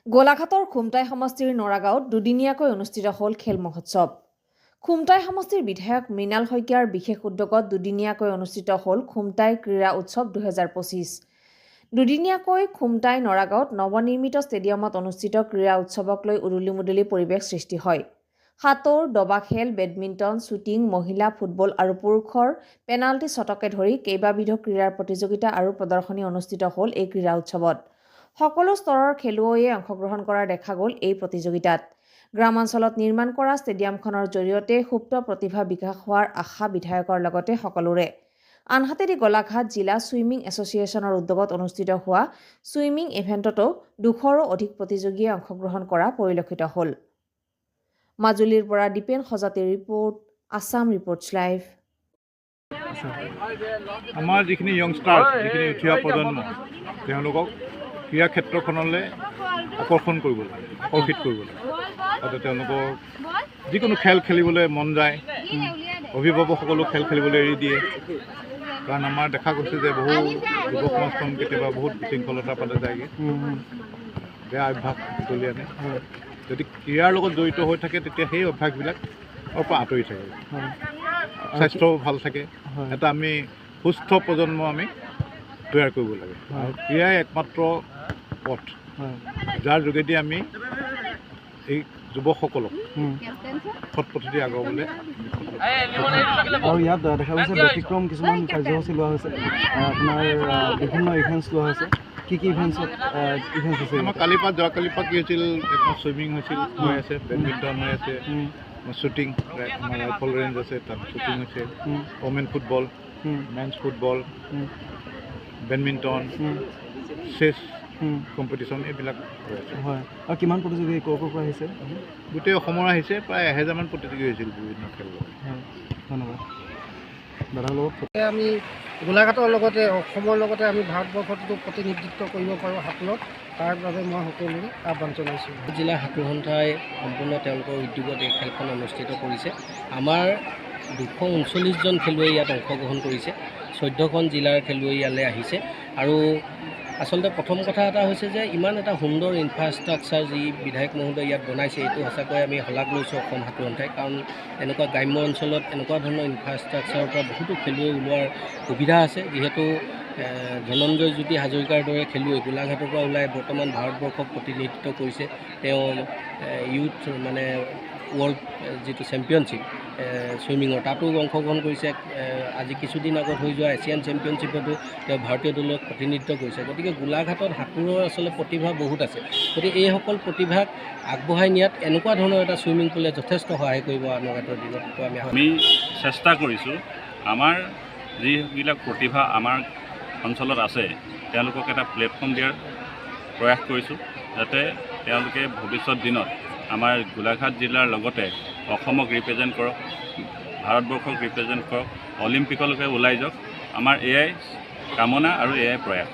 গোলাঘাটৰ খুমটাই সমষ্টিৰ নৰাগাঁৱত দুদিনীয়াকৈ অনুষ্ঠিত হ'ল খেল মহোৎসৱ। খুমটাই সমষ্টিৰ বিধায়ক মৃণাল শইকীয়াৰ বিশেষ উদ্যোগত দুদিনীয়াকৈ অনুষ্ঠিত হ'ল খুমটাই ক্ৰীড়া উৎসৱ 2025। দুদিনীয়াকৈ খুমটাই নৰাগাঁৱত নৱনিৰ্মিত ষ্টেডিয়ামত অনুষ্ঠিত ক্ৰীড়া উৎসৱক লৈ উদুলি-মুদুলি পৰিৱেশ সৃষ্টি হয়। সাঁতোৰ, দবা খেল, বেডমিণ্টন, শ্বুটিং, মহিলা ফুটবল আৰু পুৰুষৰ পেনাল্টি শ্বটকে ধৰি কেইবাবিধো ক্ৰীড়াৰ প্ৰতিযোগিতা আৰু প্ৰদৰ্শনী অনুষ্ঠিত হ'ল এই ক্ৰীড়া উৎসৱত। সকলো স্তৰৰ খেলুৱৈয়ে অংশগ্ৰহণ কৰা দেখা গ'ল এই প্ৰতিযোগিতাত। গ্ৰামাঞ্চলত নিৰ্মাণ কৰা ষ্টেডিয়ামখনৰ জৰিয়তে সুপ্ত প্ৰতিভা বিকাশ হোৱাৰ আশা বিধায়কৰ লগতে সকলোৰে। আনহাতে গোলাঘাট জিলা ছুইমিং এছ'চিয়েশ্যনৰ উদ্যোগত অনুষ্ঠিত হোৱা ছুইমিং ইভেণ্টতো 200ৰো অধিক প্ৰতিযোগীয়ে অংশগ্ৰহণ কৰা পৰিলক্ষিত হ'ল। মাজুলীৰ পৰা দীপেন সজাতিৰ ৰিপৰ্ট, আছাম ৰিপৰ্টছ লাইভ। আমাৰ যিখিনি য়ংষ্টাৰ, যিখিনি উঠি অহা প্ৰজন্ম, তেওঁলোকক ক্ৰীড়া ক্ষেত্ৰখনলৈ আকৰ্ষণ কৰিব লাগে, আকৰ্ষিত কৰিব লাগে, যাতে তেওঁলোকৰ যিকোনো খেল খেলিবলৈ মন যায়। অভিভাৱকসকলেও খেল খেলিবলৈ এৰি দিয়ে, কাৰণ আমাৰ দেখা গৈছে যে বহু যুৱ সমাজখন কেতিয়াবা বহুত বিশৃংখলতাৰ ফালে যায়গৈ, বেয়া অভ্যাস তুলি আনে। যদি ক্ৰীড়াৰ লগত জড়িত হৈ থাকে তেতিয়া সেই অভ্যাসবিলাকৰ পৰা আঁতৰি থাকে, স্বাস্থ্যও ভাল থাকে। এটা আমি সুস্থ প্ৰজন্ম আমি তৈয়াৰ কৰিব লাগে, আৰু ক্ৰীড়াই একমাত্ৰ পথ, যাৰ যোগেদি আমি এই যুৱকসকলক সৎ পথেদি আগুৱাবলৈ। আৰু ইয়াত দেখা গৈছে ব্যতিক্ৰম কিছুমান কাৰ্যসূচী লোৱা হৈছে, আপোনাৰ বিভিন্ন ইভেণ্টছ লোৱা হৈছে। কি ইভেণ্টছ আছে? আমাৰ যোৱাকালিৰ পৰা কি হৈছিল, ছুইমিং হৈছিল, হৈ আছে, বেডমিণ্টন হৈ আছে, শ্বুটিং, আমাৰ ৰাইফল ৰেঞ্জ আছে, তাত শ্বুটিং হৈছে, women football, men's football, badminton, chess competition, এইবিলাক হৈ আছে। হয়, আৰু কিমান প্ৰতিযোগী ক'ৰ পৰা আহিছে? গোটেই অসমৰ আহিছে, প্ৰায় 1000মান প্ৰতিযোগী হৈছিল বিভিন্ন খেলত। হয়, ধন্যবাদ। দাদাৰ লগত আমি গোলাঘাটৰ লগতে অসমৰ লগতে আমি ভাৰতবৰ্ষতো প্ৰতিনিধিত্ব কৰিব পাৰোঁ সাঁতোৰত, তাৰ বাবে মই সকলোৰে আহ্বান জনাইছোঁ। জিলা সাঁতোৰ সন্থাই সম্পূৰ্ণ তেওঁলোকৰ উদ্যোগত এই খেলখন অনুষ্ঠিত কৰিছে। আমাৰ 239জন খেলুৱৈ ইয়াত অংশগ্ৰহণ কৰিছে, 14খন জিলাৰ খেলুৱৈ ইয়ালৈ আহিছে। আৰু আচলতে প্ৰথম কথা এটা হৈছে যে ইমান এটা সুন্দৰ ইনফ্ৰাষ্ট্ৰাকচাৰ যি বিধায়ক মহোদয় ইয়াত বনাইছে, এইটো সঁচাকৈ আমি শলাগ লৈছোঁ অসম সাঁতোৰ সন্থাই। কাৰণ এনেকুৱা গ্ৰাম্য অঞ্চলত এনেকুৱা ধৰণৰ ইনফ্ৰাষ্ট্ৰাকচাৰৰ পৰা বহুতো খেলুৱৈ ওলোৱাৰ সুবিধা আছে। যিহেতু ধনঞ্জয় জ্যোতি হাজৰিকাৰ দৰে খেলুৱৈ গোলাঘাটৰ পৰা ওলাই বৰ্তমান ভাৰতবৰ্ষক প্ৰতিনিধিত্ব কৰিছে। তেওঁ ইউথ মানে ৱৰ্ল্ড যিটো চেম্পিয়নশ্বিপ ছুইমিঙৰ, তাতো অংশগ্ৰহণ কৰিছে। আজি কিছুদিন আগত হৈ যোৱা এছিয়ান চেম্পিয়নশ্বিপতো তেওঁ ভাৰতীয় দলক প্ৰতিনিধিত্ব কৰিছে। গতিকে গোলাঘাটত সাঁতোৰৰ আচলতে প্ৰতিভা বহুত আছে। গতিকে এইসকল প্ৰতিভাক আগবঢ়াই নিয়াত এনেকুৱা ধৰণৰ এটা ছুইমিং পুলে যথেষ্ট সহায় কৰিব অনাগত দিনত। আমি চেষ্টা কৰিছোঁ আমাৰ যিবিলাক প্ৰতিভা আমাৰ অঞ্চলত আছে তেওঁলোকক এটা প্লেটফৰ্ম দিয়াৰ প্ৰয়াস কৰিছোঁ, যাতে তেওঁলোকে ভৱিষ্যত দিনত আমাৰ গোলাঘাট জিলাৰ লগতে অসমক ৰিপ্ৰেজেণ্ট কৰক, ভাৰতবৰ্ষক ৰিপ্ৰেজেণ্ট কৰক, অলিম্পিকলৈকে ওলাই যাওক। আমাৰ এয়াই কামনা আৰু এয়াই প্ৰয়াস।